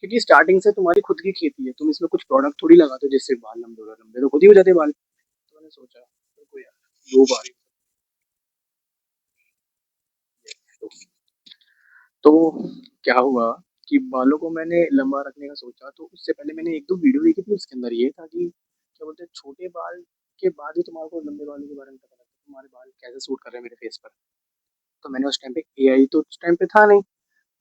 क्योंकि स्टार्टिंग से तुम्हारी खुद की खेती है, तुम इसमें कुछ प्रोडक्ट थोड़ी लगाते हो जिससे बाल लंबे हो रहे, लंबे तो खुद ही हो जाते बाल। तो मैंने सोचा देखो यार, 2 बार तो, तो क्या हुआ कि बालों को मैंने लंबा रखने का सोचा, तो उससे पहले मैंने एक दो वीडियो देखी थी। उसके अंदर ये था कि क्या बोलते हैं, छोटे बाल के बाद ही तुम्हारे को लंबे बालों के बारे में पता लगता है तुम्हारे बाल कैसे सूट कर रहे हैं मेरे फेस पर। तो मैंने उस टाइम पे एआई तो उस टाइम पे था नहीं,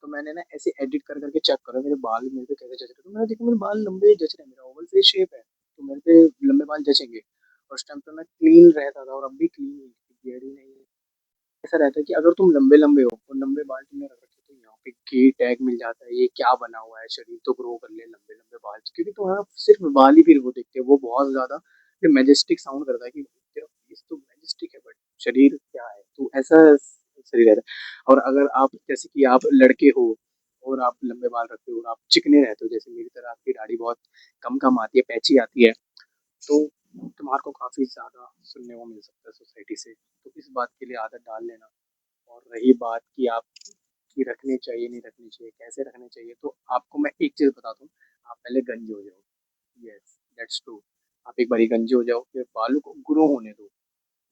तो मैंने ना ऐसे एडिट कर करके चेक करा मेरे बाल मेरे पे कैसे जच रहे, तो मैंने देखा मेरे बाल लंबे जच रहे हैं, मेरा ओवल फेस शेप है तो मेरे पे लंबे बाल जचेंगे। और उस टाइम पे मैं क्लीन रहता था और अब भी क्लीन हूँ, बियर्ड ही नहीं है। ऐसा रहता है कि अगर तुम लंबे लंबे हो और लंबे बाल तुमने रख रखे तो यहाँ पे के टैग मिल जाता है, ये क्या बना हुआ है, शरीर तो ग्रो कर ले लंबे लंबे बाल, क्योंकि तुम्हारा सिर्फ बाल ही फिर वो दिखते हैं, वो बहुत ज्यादा मैजेस्टिक साउंड करता है कि तेरा फेस तो मैजेस्टिक है बट शरीर क्या है, तो ऐसा शरीर रहता है। और अगर आप जैसे कि आप लड़के हो और आप लंबे बाल रखते हो और आप चिकने रहते हो जैसे मेरी तरह, आपकी दाढ़ी बहुत कम कम आती है, पैची आती है, तो तुम्हारे को काफी ज्यादा सुनने को मिल सकता है सोसाइटी से। तो इस बात के लिए आदत डाल लेना। और रही बात कि आप की रखनी चाहिए नहीं रखनी चाहिए, कैसे रखने चाहिए, तो आपको मैं एक चीज बता दूं, आप पहले गंजे हो जाओ। Yes, that's true. आप एक बारी गंजे हो जाओ, फिर बालों को ग्रो होने दो।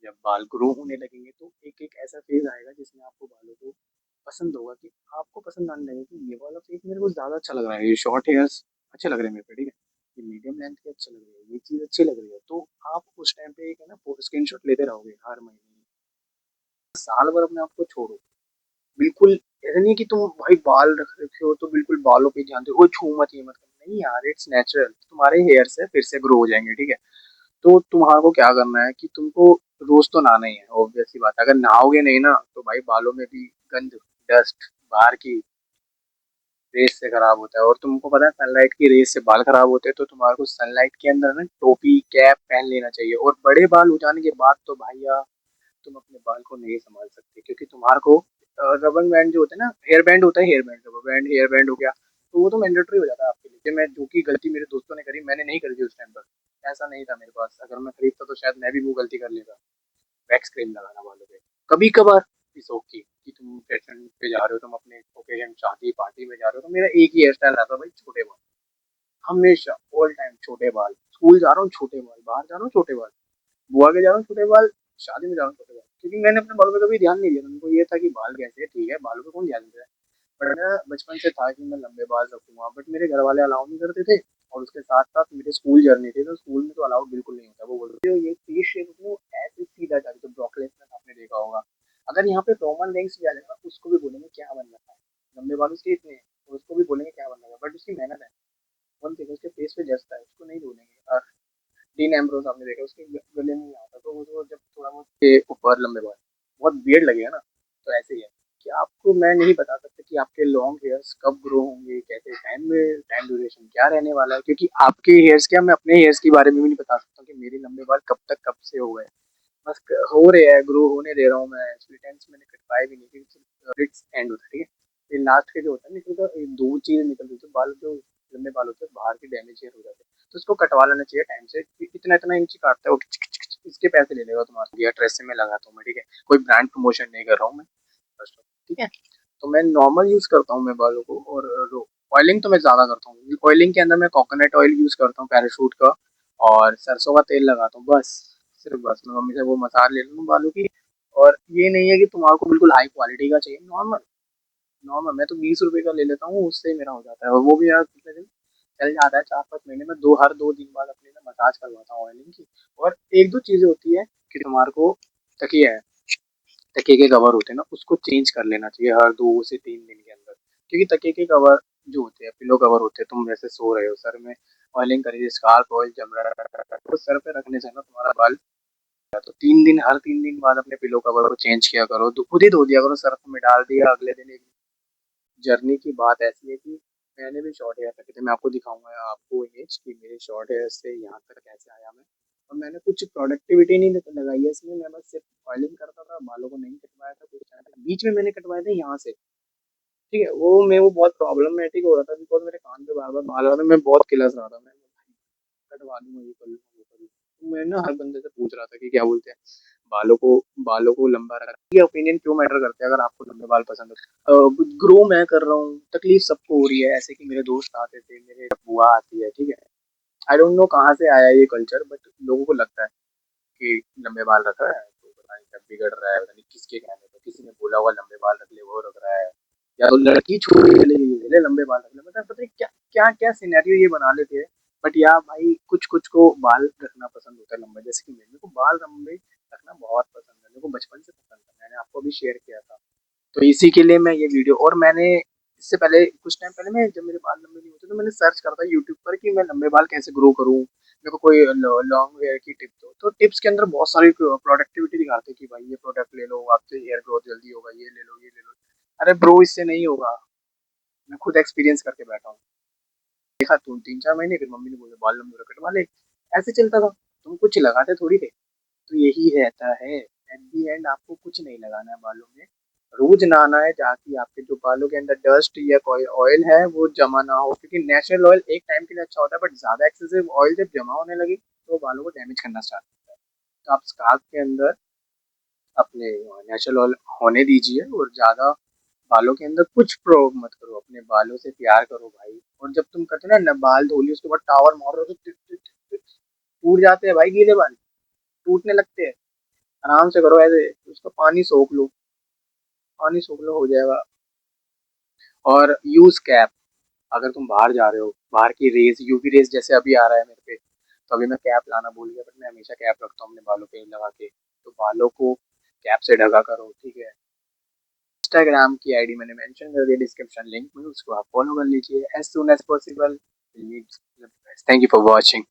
जब बाल ग्रो होने लगेंगे तो एक एक ऐसा फेज आएगा जिसमें आपको बालों को पसंद होगा, कि आपको पसंद आने लगेगा कि ये वाला फेज मेरे को ज्यादा अच्छा लग रहा है, ये शॉर्ट हेयर्स अच्छे लग रहे हैं मेरे पे, ठीक है, ये मीडियम लेंथ के अच्छे लग रहे हैं, ये चीज अच्छी लग रही है, तो आप उस टाइम पे एक है ना स्क्रीनशॉट लेते रहोगे हर महीने, साल भर अपने आप को छोड़ो। बिल्कुल ऐसा नहीं है कि तुम भाई बाल रख रखे हो तो बिल्कुल बालों पे ध्यान दो, वो छू मत ये मत करना, नहीं यार, इट्स नेचुरल, तुम्हारे हेयर से फिर से ग्रो हो जाएंगे, ठीक है। तो तुम्हारे को क्या करना है कि तुमको रोज तो नहाना ही है, ऑब्वियस सी बात है। अगर नहाओगे नहीं ना तो भाई बालों में भी गंद, डस्ट, बाहर की रेस से खराब होता है, और तुमको पता है सनलाइट की रेस से बाल खराब होते हैं, तो तुम्हारे को सनलाइट के अंदर ना टोपी कैप पहन लेना चाहिए। और बड़े बाल हो जाने के बाद तो भैया तुम अपने बाल को नहीं संभाल सकते, क्योंकि तुम्हारे को रबर बैंड जो होता है ना, हेयर बैंड होता है, hair band, rubber band hair band हो गया, तो वो तो मैंडेटरी हो जाता है आपके लिए। मैं जो की गलती मेरे दोस्तों ने करी, मैंने नहीं करी थी उस टाइम पर, ऐसा नहीं था मेरे पास, अगर मैं खरीदता तो शायद मैं भी वो गलती कर लेता, वैक्स क्रीम लगाना बालों पे कभी कभार इस ओके कि तुम फैशन पे जा रहे हो, तुम अपने ओकेजन शादी पार्टी में जा रहे हो, तो मेरा एक ही हेयर स्टाइल रहता भाई, छोटे बाल, हमेशा ऑल टाइम छोटे बाल, स्कूल जा रहा हूँ छोटे बाल, बाहर जा रहा हूँ छोटे बाल, बुआ के जा रहा हूँ छोटे बाल, शादी में जा रहा हूँ छोटे बाल, क्योंकि मैंने अपने बालों पे कभी ध्यान नहीं दिया, उनको ये था कि बाल कैसे है, ठीक है, बालों पे कौन ध्यान देता है। बट मेरा बचपन से था कि मैं लंबे बाल रखूंगा, बट मेरे घर वाले अलाउ नहीं करते थे। और उसके साथ साथ मेरे स्कूल जर्नी थी, तो स्कूल में तो अलाउ बिल्कुल नहीं होता, वो बोलते हो ये टी शेप को ऐसे सीधा जाती, तो ब्रोकलेस में आपने देखा होगा, अगर यहाँ पे रोमन रेंग्स भी आ जाएगा उसको भी बोलेंगे क्या बनना है, लंबे बाल उसके इतने हैं, तो उसको भी बोलेंगे क्या बनना है, बट उसकी मेहनत है, वन थिंग उसके फेस पे जचता है, उसको नहीं बोलेंगे। डीन एम्ब्रोस आपने देखा, उसके गले में नहीं आता, तो वो जब थोड़ा बहुत के ऊपर लंबे बाल बहुत वियर्ड लगेगा ना, तो ऐसे ही है कि आपको मैं नहीं बता सकता कि आपके लॉन्ग हेयर्स कब ग्रो होंगे, कैसे टाइम में टाइम ड्यूरेशन क्या रहने वाला है, क्योंकि आपके हेयर्स क्या, मैं अपने हेयर्स के बारे में भी नहीं बता सकता कि मेरे लंबे बाल कब तक कब से हो गए, बस हो रहे हैं, ग्रो होने दे रहा हूँ मैं, स्प्लिट एंड्स मैंने कटवाए भी नहीं, क्योंकि एंड होता है, ठीक है, फिर लास्ट के जो होता है निकल तो दो चीजें निकलती है, तो बाल जो लंबे बाल होते हैं बाहर के डैमेज हेयर हो जाते हैं, तो उसको कटवा लेना चाहिए टाइम से, इतना इतना इंच काटता है वो, इसके पैसे ले लेगा तुम्हारा, या ड्रेस से मैं लगाता हूँ मैं, ठीक है, कोई ब्रांड प्रमोशन नहीं कर रहा हूँ मैं, ठीक है। तो मैं नॉर्मल यूज करता हूँ मैं बालों को, और ऑयलिंग तो मैं ज्यादा करता हूँ, ऑयलिंग के अंदर मैं कोकोनट ऑयल यूज करता हूँ पैराशूट का, और सरसों का तेल लगाता हूँ बस, सिर्फ बस मैं मम्मी से वो मसाज ले लूँ बालों की। और ये नहीं है कि तुम्हारे को बिल्कुल हाई क्वालिटी का चाहिए, नॉर्मल नॉर्मल, मैं तो 20 रुपए का ले लेता हूँ, उससे मेरा हो जाता है, और वो भी यार कितने दिन चल जाता है, 4-5 महीने में, हर 2 दिन बाद अपने ना मसाज करवाता हूँ ऑयलिंग की। और एक दो चीजें होती है कि तुम्हारे को तकिया है, तकिए के कवर होते हैं ना, उसको चेंज कर लेना चाहिए हर 2 से 3 दिन के अंदर, क्योंकि तकिए के कवर जो होते हैं, पिलो कवर होते हैं, तुम जैसे सो रहे हो सर में ऑयलिंग करिए, स्काल्प ऑयल जम रहा है, तो सर पे रखने से ना तुम्हारा बाल, तो 3 दिन, हर 3 दिन बाद अपने पिलो कवर को चेंज किया करो, तो खुद ही धो दिया करो, सर्फ में डाल दिया, अगले दिन एक जर्नी की बात ऐसी है कि मैंने भी शॉर्ट हेयर रखे थे, मैं आपको दिखाऊंगा आपको इमेज कि मेरे शॉर्ट हेयर से यहाँ तक कैसे आया मैं। और मैंने कुछ प्रोडक्टिविटी नहीं लगाई है इसमें, मैं बस सिर्फ ऑयलिंग करता था, बालों को नहीं कटवाया था कुछ टाइम तक। बीच में मैंने कटवाए थे यहाँ से, ठीक है, वो मैं वो बहुत प्रॉब्लमेटिक हो रहा था, बिकॉज मेरे कान पे बार बार बाल आ रहा था, मैं बहुत किलस रहा था, मैं कटवा लूंगा, ये कर लूंगा वो कर लूंगा, तो मैं ना हर बंदे से पूछ रहा था कि क्या बोलते हैं, बालों को लंबा रखना, ये ओपिनियन क्यों मैटर करते हैं? अगर आपको लंबे बाल पसंद है, ग्रो मैं कर रहा हूँ, तकलीफ सबको हो रही है। ऐसे कि मेरे दोस्त आते थे, मेरे बुआ आती है, ठीक है। आई डोंट नो कहाँ से आया ये कल्चर, बट लोगों को लगता है कि लंबे बाल रख रहा है तो पता नहीं कब बिगड़ रहा है, पता नहीं किसके कहने पे किसी ने बोला होगा लंबे बाल रख ले, वो रख रहा है। या तो लड़की छोड़ चले ले लंबे बाल रख ले, मतलब पता नहीं क्या क्या क्या सिनेरियो ये बना लेते हैं। बट या भाई कुछ कुछ को बाल रखना पसंद होता है लंबे, जैसे कि मेरे को बाल लंबे रखना बहुत पसंद है, मेरे को बचपन से पसंद है, मैंने आपको भी शेयर किया था। तो इसी के लिए मैं ये वीडियो, और मैंने इससे पहले कुछ टाइम पहले, मैं जब मेरे बाल लंबे नहीं होते तो मैंने सर्च करा था यूट्यूब पर कि मैं लंबे बाल कैसे ग्रो करूं, मेरे को कोई लॉन्ग हेयर की टिप दो। तो टिप्स के अंदर बहुत सारी प्रोडक्टिविटी दिखाते हैं कि भाई ये प्रोडक्ट ले लो, आपसे हेयर ग्रोथ जल्दी होगा, ये ले लो, ये ले लो। अरे ब्रो, इससे नहीं होगा। मैं खुद एक्सपीरियंस करके बैठा हूँ, देखा तुम 3-4 महीने, फिर मम्मी ने बोला बाल लंबे कटवा ले। ऐसे चलता था, तुम कुछ लगाते थोड़ी थे। तो यही रहता है, एट दी एंड आपको कुछ नहीं लगाना है बालों में। रोज नहाना है ताकि आपके जो बालों के अंदर डस्ट या कोई ऑयल है वो जमा ना हो, क्योंकि नेचुरल ऑयल एक टाइम के लिए अच्छा होता है, बट ज्यादा एक्सेसिव ऑयल जब जमा होने लगे तो बालों को डैमेज करना स्टार्ट करता है। तो आप स्काल्प के अंदर अपने नेचुरल ऑयल होने दीजिए, और ज्यादा बालों के अंदर कुछ प्रयोग मत करो, अपने बालों से प्यार करो भाई। और जब तुम करते हो ना बाल धो ली उसके बाद टावर मारो तो टिक टिक टिक टिक टूट जाते हैं भाई, गीले बाल टूटने लगते हैं। आराम से करो, ऐसे उसका पानी सोख लो, पानी सोख लो, हो जाएगा। और यूज कैप, अगर तुम बाहर जा रहे हो, बाहर की रेज, यूवी रेज जैसे अभी आ रहा है मेरे पे, तो अभी मैं कैप लाना भूल गया, बट मैं हमेशा कैप रखता हूँ अपने बालों पे लगा के। तो बालों को कैप से ढका करो, ठीक है। इंस्टाग्राम की आईडी मैंने मेंशन कर दी डिस्क्रिप्शन लिंक में, उसको आप फॉलो कर लीजिए as soon as possible. Thank you for watching.